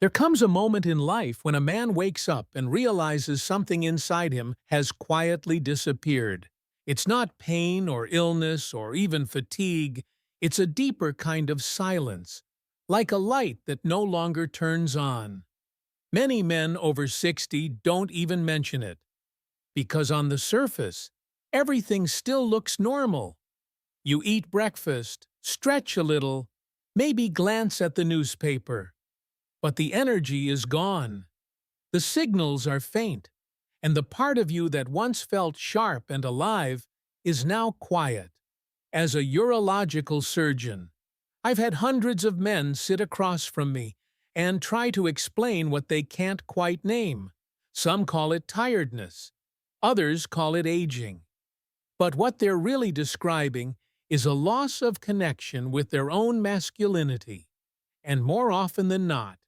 There comes a moment in life when a man wakes up and realizes something inside him has quietly disappeared. It's not pain or illness or even fatigue, it's a deeper kind of silence, like a light that no longer turns on. Many men over 60 don't even mention it, because on the surface, everything still looks normal. You eat breakfast, stretch a little, maybe glance at the newspaper. But the energy is gone. The signals are faint, and the part of you that once felt sharp and alive is now quiet. As a urological surgeon, I've had hundreds of men sit across from me and try to explain what they can't quite name. Some call it tiredness, others call it aging. But what they're really describing is a loss of connection with their own masculinity, and more often than not,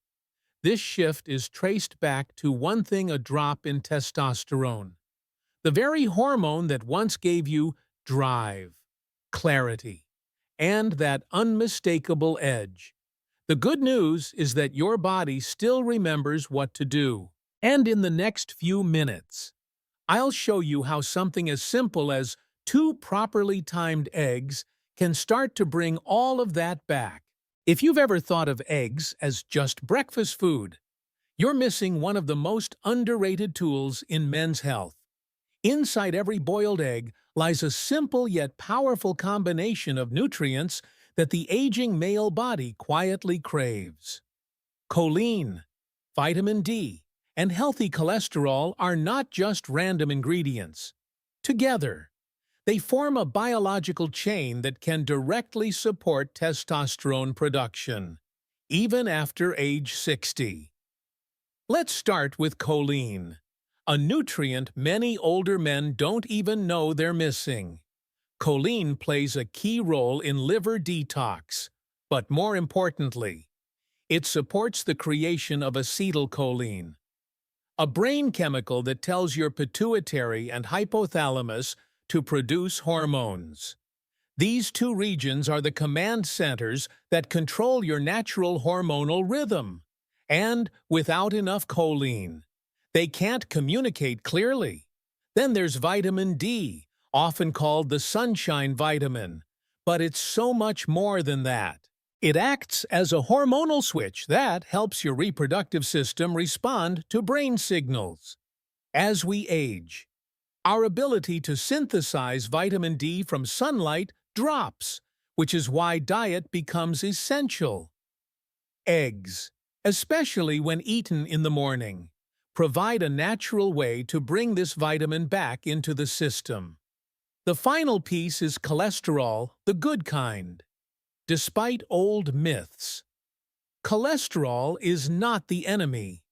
this shift is traced back to one thing: a drop in testosterone, the very hormone that once gave you drive, clarity, and that unmistakable edge. The good news is that your body still remembers what to do. And in the next few minutes, I'll show you how something as simple as 2 properly timed eggs can start to bring all of that back. If you've ever thought of eggs as just breakfast food, you're missing one of the most underrated tools in men's health. Inside every boiled egg lies a simple yet powerful combination of nutrients that the aging male body quietly craves. Choline, vitamin D, and healthy cholesterol are not just random ingredients. Together, they form a biological chain that can directly support testosterone production, even after age 60. Let's start with choline, a nutrient many older men don't even know they're missing. Choline plays a key role in liver detox, but more importantly, it supports the creation of acetylcholine, a brain chemical that tells your pituitary and hypothalamus to produce hormones. These two regions are the command centers that control your natural hormonal rhythm. And without enough choline, they can't communicate clearly. Then there's vitamin D, often called the sunshine vitamin, but it's so much more than that. It acts as a hormonal switch that helps your reproductive system respond to brain signals. As we age, our ability to synthesize vitamin D from sunlight drops, which is why diet becomes essential. Eggs, especially when eaten in the morning, provide a natural way to bring this vitamin back into the system. The final piece is cholesterol, the good kind. Despite old myths, cholesterol is not the enemy.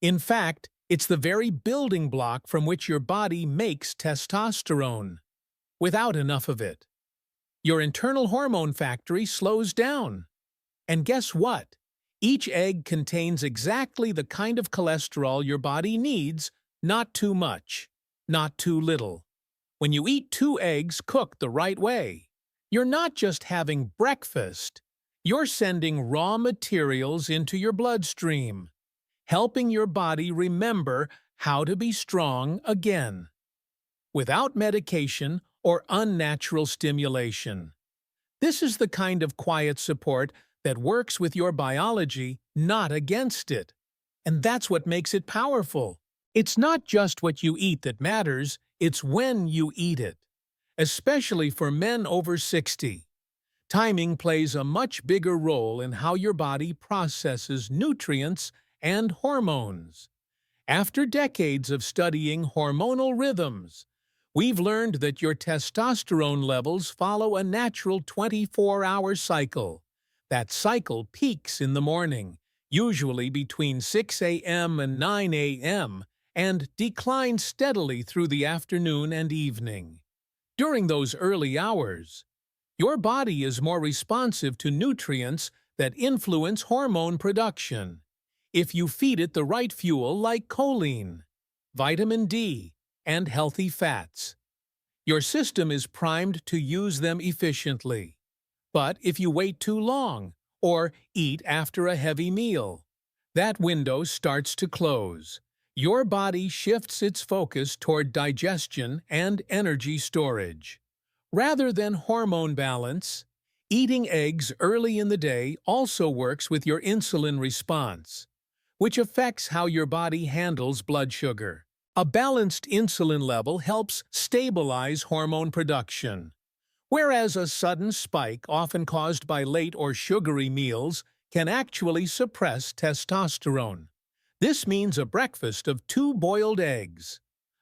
In fact, it's the very building block from which your body makes testosterone. Without enough of it, your internal hormone factory slows down. And guess what? Each egg contains exactly the kind of cholesterol your body needs, not too much, not too little. When you eat 2 eggs cooked the right way, you're not just having breakfast, you're sending raw materials into your bloodstream, helping your body remember how to be strong again, without medication or unnatural stimulation. This is the kind of quiet support that works with your biology, not against it. And that's what makes it powerful. It's not just what you eat that matters, it's when you eat it. Especially for men over 60. Timing plays a much bigger role in how your body processes nutrients and hormones. After decades of studying hormonal rhythms, we've learned that your testosterone levels follow a natural 24-hour cycle. That cycle peaks in the morning, usually between 6 a.m. and 9 a.m., and declines steadily through the afternoon and evening. During those early hours, your body is more responsive to nutrients that influence hormone production. If you feed it the right fuel like choline, vitamin D, and healthy fats, your system is primed to use them efficiently. But if you wait too long or eat after a heavy meal, That window starts to close. Your body shifts its focus toward digestion and energy storage. Rather than hormone balance, eating eggs early in the day also works with your insulin response, which affects how your body handles blood sugar. A balanced insulin level helps stabilize hormone production, whereas a sudden spike, often caused by late or sugary meals, can actually suppress testosterone. This means a breakfast of 2 boiled eggs,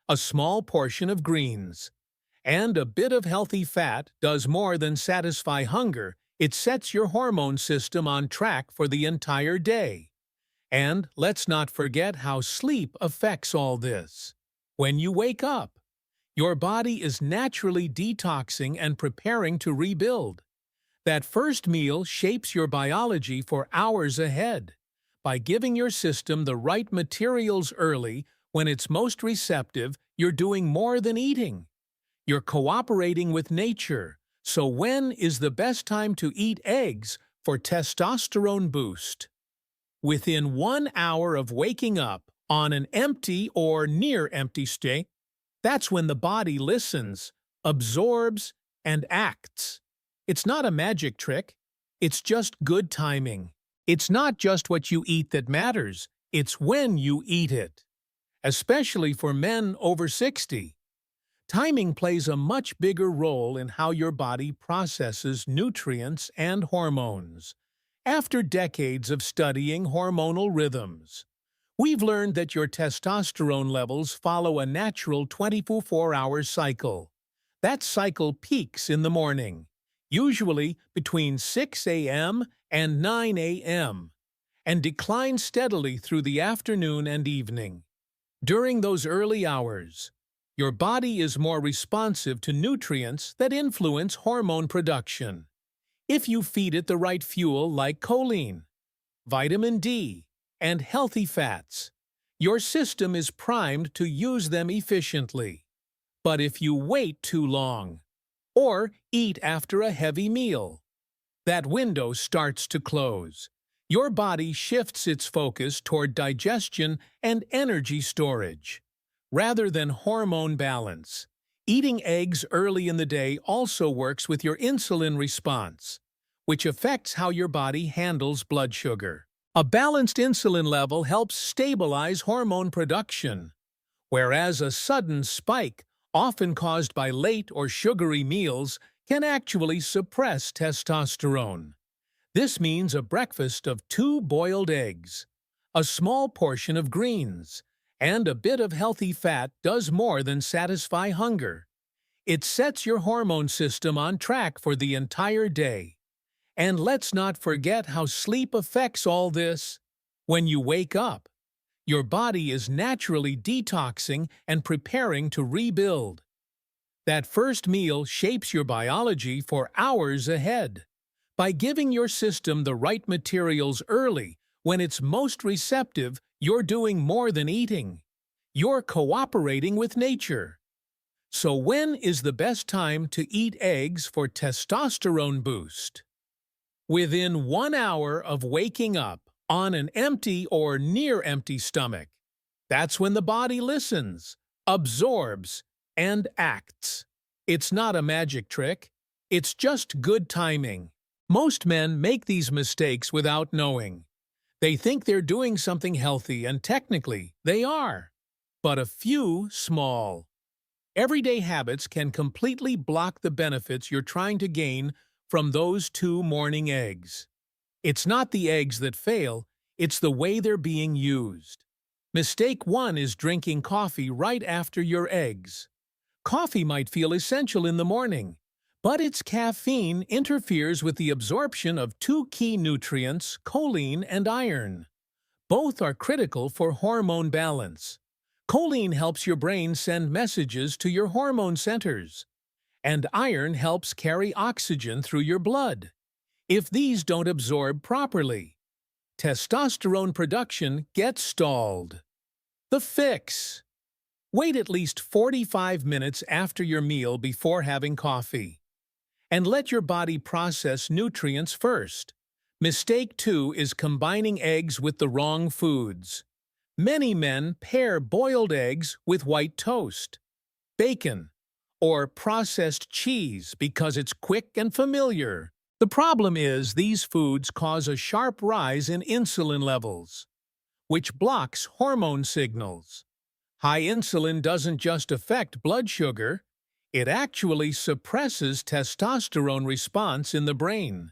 a small portion of greens, and a bit of healthy fat does more than satisfy hunger. It sets your hormone system on track for the entire day. And let's not forget how sleep affects all this. When you wake up, your body is naturally detoxing and preparing to rebuild. That first meal shapes your biology for hours ahead. By giving your system the right materials early, when it's most receptive, you're doing more than eating. You're cooperating with nature. So when is the best time to eat eggs for testosterone boost? Within 1 hour of waking up, on an empty or near-empty state, that's when the body listens, absorbs, and acts. It's not a magic trick. It's just good timing. It's not just what you eat that matters. It's when you eat it. Especially for men over 60. Timing plays a much bigger role in how your body processes nutrients and hormones. After decades of studying hormonal rhythms, we've learned that your testosterone levels follow a natural 24-hour cycle. That cycle peaks in the morning, usually between 6 a.m. and 9 a.m., and declines steadily through the afternoon and evening. During those early hours, your body is more responsive to nutrients that influence hormone production. If you feed it the right fuel like choline, vitamin D, and healthy fats, your system is primed to use them efficiently. But if you wait too long, or eat after a heavy meal, that window starts to close. Your body shifts its focus toward digestion and energy storage. Rather than hormone balance, eating eggs early in the day also works with your insulin response, which affects how your body handles blood sugar. A balanced insulin level helps stabilize hormone production, whereas a sudden spike, often caused by late or sugary meals, can actually suppress testosterone. This means a breakfast of 2 boiled eggs, a small portion of greens, and a bit of healthy fat does more than satisfy hunger. It sets your hormone system on track for the entire day. And let's not forget how sleep affects all this. When you wake up, your body is naturally detoxing and preparing to rebuild. That first meal shapes your biology for hours ahead. By giving your system the right materials early, when it's most receptive, you're doing more than eating. You're cooperating with nature. So when is the best time to eat eggs for testosterone boost? Within 1 hour of waking up, on an empty or near-empty stomach. That's when the body listens, absorbs, and acts. It's not a magic trick. It's just good timing. Most men make these mistakes without knowing. They think they're doing something healthy, and technically, they are. But a few small, everyday habits can completely block the benefits you're trying to gain from those 2 morning eggs. It's not the eggs that fail, it's the way they're being used. Mistake 1 is drinking coffee right after your eggs. Coffee might feel essential in the morning, but its caffeine interferes with the absorption of 2 key nutrients, choline and iron. Both are critical for hormone balance. Choline helps your brain send messages to your hormone centers, and iron helps carry oxygen through your blood. If these don't absorb properly, testosterone production gets stalled. The fix: wait at least 45 minutes after your meal before having coffee. And let your body process nutrients first. Mistake 2 is combining eggs with the wrong foods. Many men pair boiled eggs with white toast, bacon, or processed cheese because it's quick and familiar. The problem is these foods cause a sharp rise in insulin levels, which blocks hormone signals. High insulin doesn't just affect blood sugar, it actually suppresses testosterone response in the brain.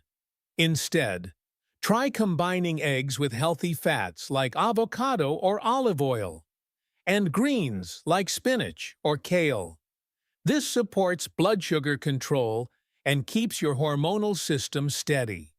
Instead, try combining eggs with healthy fats like avocado or olive oil, and greens like spinach or kale. This supports blood sugar control and keeps your hormonal system steady.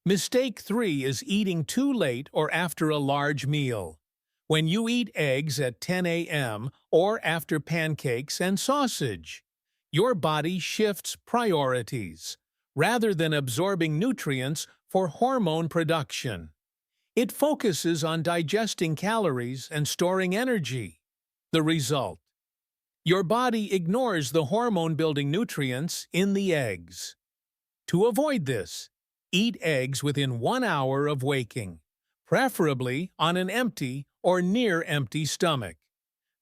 Mistake 3 is eating too late or after a large meal. When you eat eggs at 10 a.m. or after pancakes and sausage, your body shifts priorities. Rather than absorbing nutrients for hormone production, it focuses on digesting calories and storing energy. The result: your body ignores the hormone-building nutrients in the eggs. To avoid this, eat eggs within 1 hour of waking, preferably on an empty or near-empty stomach.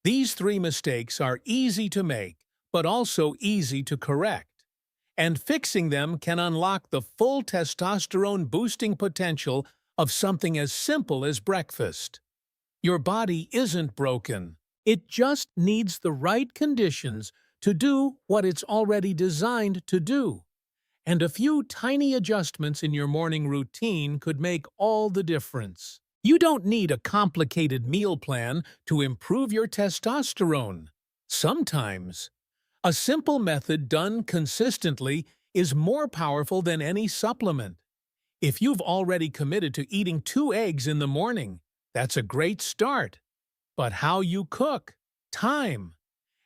These 3 mistakes are easy to make, but also easy to correct, and fixing them can unlock the full testosterone-boosting potential of something as simple as breakfast. Your body isn't broken. It just needs the right conditions to do what it's already designed to do. And a few tiny adjustments in your morning routine could make all the difference. You don't need a complicated meal plan to improve your testosterone. Sometimes, a simple method done consistently is more powerful than any supplement. If you've already committed to eating 2 eggs in the morning, that's a great start. But how you cook, time,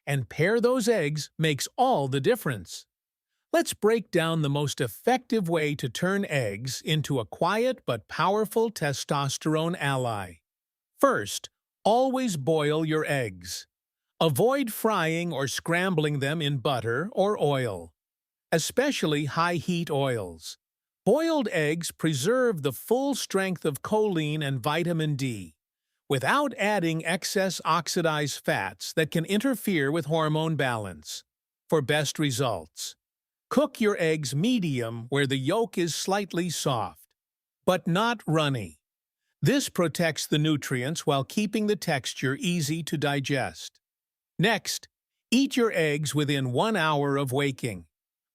and pair those eggs makes all the difference. Let's break down the most effective way to turn eggs into a quiet but powerful testosterone ally. First, always boil your eggs. Avoid frying or scrambling them in butter or oil, especially high-heat oils. Boiled eggs preserve the full strength of choline and vitamin D, without adding excess oxidized fats that can interfere with hormone balance. For best results, cook your eggs medium where the yolk is slightly soft, but not runny. This protects the nutrients while keeping the texture easy to digest. Next, eat your eggs within 1 hour of waking,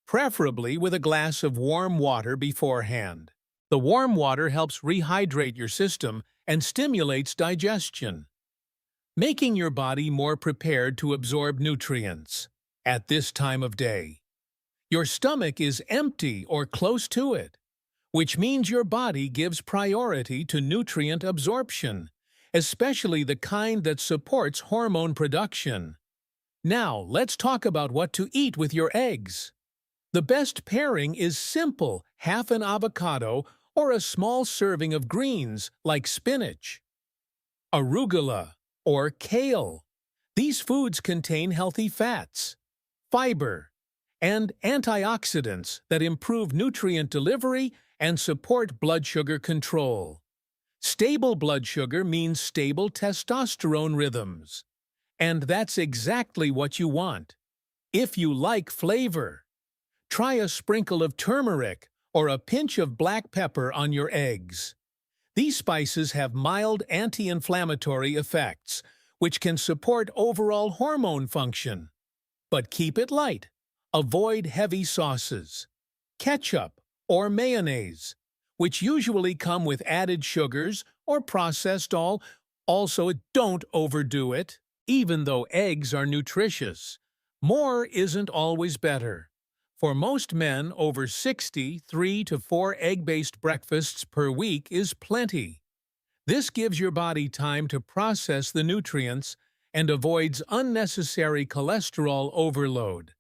preferably with a glass of warm water beforehand. The warm water helps rehydrate your system and stimulates digestion, making your body more prepared to absorb nutrients. At this time of day, your stomach is empty or close to it, which means your body gives priority to nutrient absorption, especially the kind that supports hormone production. Now, let's talk about what to eat with your eggs. The best pairing is simple: half an avocado or a small serving of greens like spinach, arugula, or kale. These foods contain healthy fats, fiber, and antioxidants that improve nutrient delivery and support blood sugar control. Stable blood sugar means stable testosterone rhythms. And that's exactly what you want. If you like flavor, try a sprinkle of turmeric or a pinch of black pepper on your eggs. These spices have mild anti-inflammatory effects, which can support overall hormone function. But keep it light. Avoid heavy sauces, ketchup, or mayonnaise, which usually come with added sugars or processed oil. Also, don't overdo it. Even though eggs are nutritious, more isn't always better. For most men over 60, 3 to 4 egg-based breakfasts per week is plenty. This gives your body time to process the nutrients and avoids unnecessary cholesterol overload.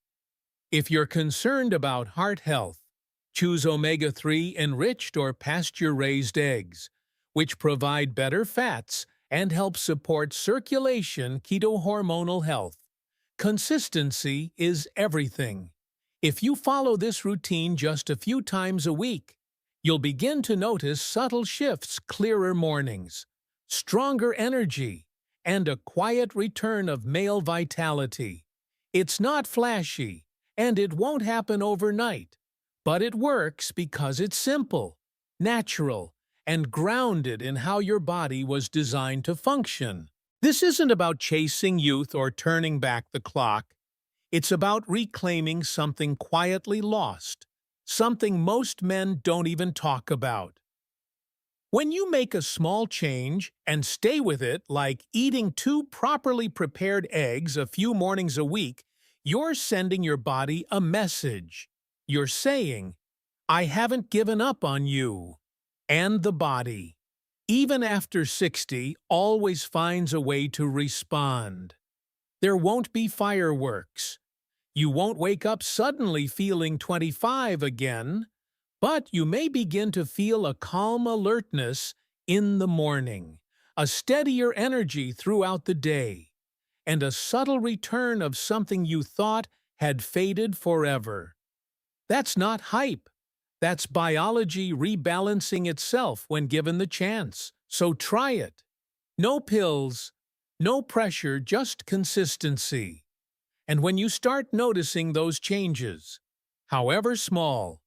If you're concerned about heart health, choose omega-3 enriched or pasture-raised eggs, which provide better fats and help support circulation. Keto-hormonal health. Consistency is everything. If you follow this routine just a few times a week, You'll begin to notice subtle shifts, clearer mornings, stronger energy, and a quiet return of male vitality. It's not flashy, and it won't happen overnight, but it works because it's simple, natural, and grounded in how your body was designed to function. This isn't about chasing youth or turning back the clock. It's about reclaiming something quietly lost, something most men don't even talk about. When you make a small change and stay with it, like eating 2 properly prepared eggs a few mornings a week, you're sending your body a message. You're saying, "I haven't given up on you." And the body, even after 60, always finds a way to respond. There won't be fireworks. You won't wake up suddenly feeling 25 again, but you may begin to feel a calm alertness in the morning, a steadier energy throughout the day, and a subtle return of something you thought had faded forever. That's not hype. That's biology rebalancing itself when given the chance. So try it. No pills, no pressure, just consistency. And when you start noticing those changes, however small,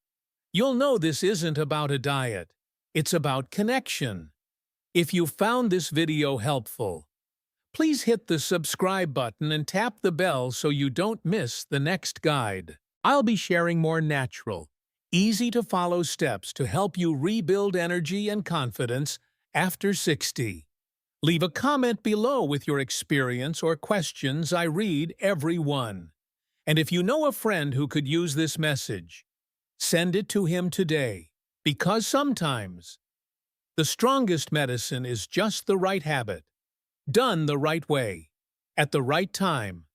you'll know this isn't about a diet. It's about connection. If you found this video helpful, please hit the subscribe button and tap the bell so you don't miss the next guide. I'll be sharing more natural, easy-to-follow steps to help you rebuild energy and confidence after 60. Leave a comment below with your experience or questions. I read every one. And if you know a friend who could use this message, send it to him today. Because sometimes, the strongest medicine is just the right habit, done the right way, at the right time.